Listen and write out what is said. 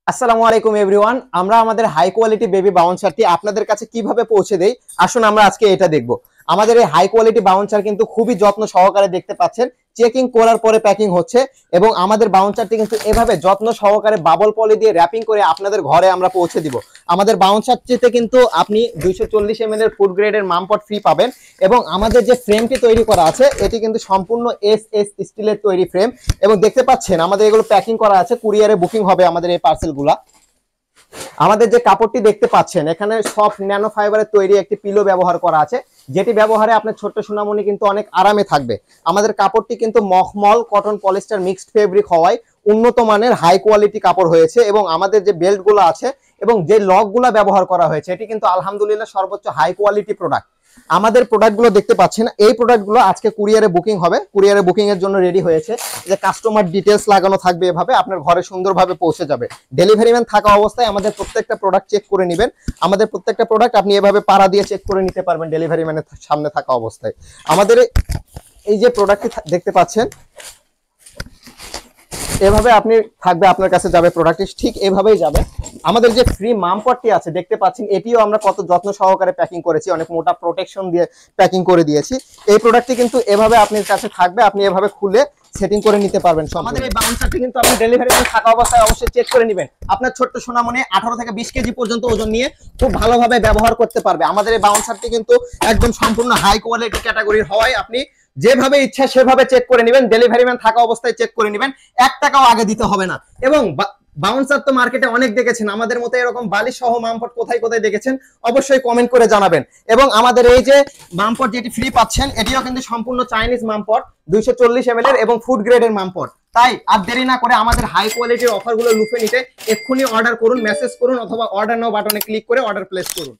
আসসালামু আলাইকুম এভরিওয়ান। আমরা আমাদের হাই কোয়ালিটি বেবি বাউন্সারটি আপনাদের কাছে কিভাবে পৌঁছে দেই, আসুন আমরা আজকে এটা দেখব। আমাদের এই হাই কোয়ালিটি বাউন্সার কিন্তু খুবই যত্ন সহকারে, দেখতে পাচ্ছেন চেকিং করার পরে প্যাকিং হচ্ছে, এবং আমাদের বাউন্সারটি কিন্তু এভাবে যত্ন সহকারে বাবল পলি দিয়ে র্যাপিং করে আপনাদের ঘরে আমরা পৌঁছে দিব। আমাদের বাউন্সারটিতে কিন্তু আপনি 240 ml এর ফুড গ্রেডের মামপট ফ্রি পাবেন, এবং আমাদের যে ফ্রেমটি তৈরি করা আছে এটি কিন্তু সম্পূর্ণ এস স্টিলের তৈরি ফ্রেম, এবং দেখতে পাচ্ছেন আমাদের এগুলো প্যাকিং করা আছে, কুরিয়ারে বুকিং হবে আমাদের এই পার্সেলগুলা। আমাদের যে কাপড়টি দেখতে পাচ্ছেন এখানে সফট ন্যানো ফাইবারের তৈরি একটি পিলো ব্যবহার করা আছে, যেটি ব্যবহারে আপনার ছোট্ট সোনামণি কিন্তু অনেক আরামে থাকবে। আমাদের কাপড়টি কিন্তু মখমল কটন পলিস্টার মিক্সড ফেব্রিক হওয়ায় উন্নত মানের হাই কোয়ালিটি কাপড় হয়েছে, এবং আমাদের যে বেল্ট গুলো আছে এবং যে লক গুলা ব্যবহার করা হয়েছে এটি কিন্তু আলহামদুলিল্লাহ সর্বোচ্চ হাই কোয়ালিটি প্রোডাক্ট। আমাদের প্রোডাক্টগুলো দেখতে পাচ্ছেন, এই প্রোডাক্টগুলো আজকে কুরিয়ারে বুকিং হবে, কুরিয়ারে বুকিং এর জন্য রেডি হয়েছে, যে কাস্টমার ডিটেলস লাগানো থাকবে, এভাবে আপনার ঘরে সুন্দরভাবে পৌঁছে যাবে। ডেলিভারি ম্যান থাকা অবস্থায় আমাদের প্রত্যেকটা প্রোডাক্ট চেক করে নেবেন। আমাদের প্রত্যেকটা প্রোডাক্ট আপনি এভাবে পাড়া দিয়ে চেক করে নিতে পারবেন ডেলিভারি ম্যানের সামনে থাকা অবস্থায়। আমাদের এই যে প্রোডাক্টটি দেখতে পাচ্ছেন এভাবে আপনি থাকবে, আপনার কাছে যাবে প্রোডাক্টটি ঠিক এভাবেই যাবে। আমাদের যে ফ্রি মামপটটি আছে দেখতে পাচ্ছেন, এটিও আমরা কত যত্ন সহকারে প্যাকিং করেছি, অনেক মোটা প্রোটেকশন দিয়ে প্যাকিং করে দিয়েছি। এই প্রোডাক্টটি কিন্তু এভাবে আপনার কাছে থাকবে, আপনি এভাবে খুলে সেটিং করে নিতে পারবেন। আমাদের এই বাউন্সারটি কিন্তু আপনি ডেলিভারি ম্যান থাকা অবস্থায় অবশ্যই চেক করে নেবেন। আপনার ছোট্ট সোনামণি 18 থেকে 20 কেজি পর্যন্ত ওজন নিয়ে খুব ভালোভাবে ব্যবহার করতে পারবে। আমাদের এই বাউন্সারটি কিন্তু একদম সম্পূর্ণ হাই কোয়ালিটি ক্যাটাগরির হওয়ায় আপনি যেভাবে ইচ্ছা সেভাবে চেক করে নেবেন, ডেলিভারি ম্যান থাকা অবস্থায় চেক করে নেবেন, 1 টাকাও আগে দিতে হবে না। এবং বাউন্সার তো মার্কেটে অনেক দেখেছেন, আমাদের মতো এরকম বালিশ সহ মামপট কোথায় কোথায় দেখেছেন অবশ্যই কমেন্ট করে জানাবেন। এবং আমাদের এই যে মামপট যেটি ফ্রি পাচ্ছেন এটিও কিন্তু সম্পূর্ণ চাইনিজ মামপট, 240 ml এর এবং ফুড গ্রেডের মামপট। তাই আর দেরি না করে আমাদের হাই কোয়ালিটির অফারগুলো লুফে নিতে এক্ষুনি অর্ডার করুন, মেসেজ করুন, অথবা অর্ডার নাও বাটনে ক্লিক করে অর্ডার প্লেস করুন।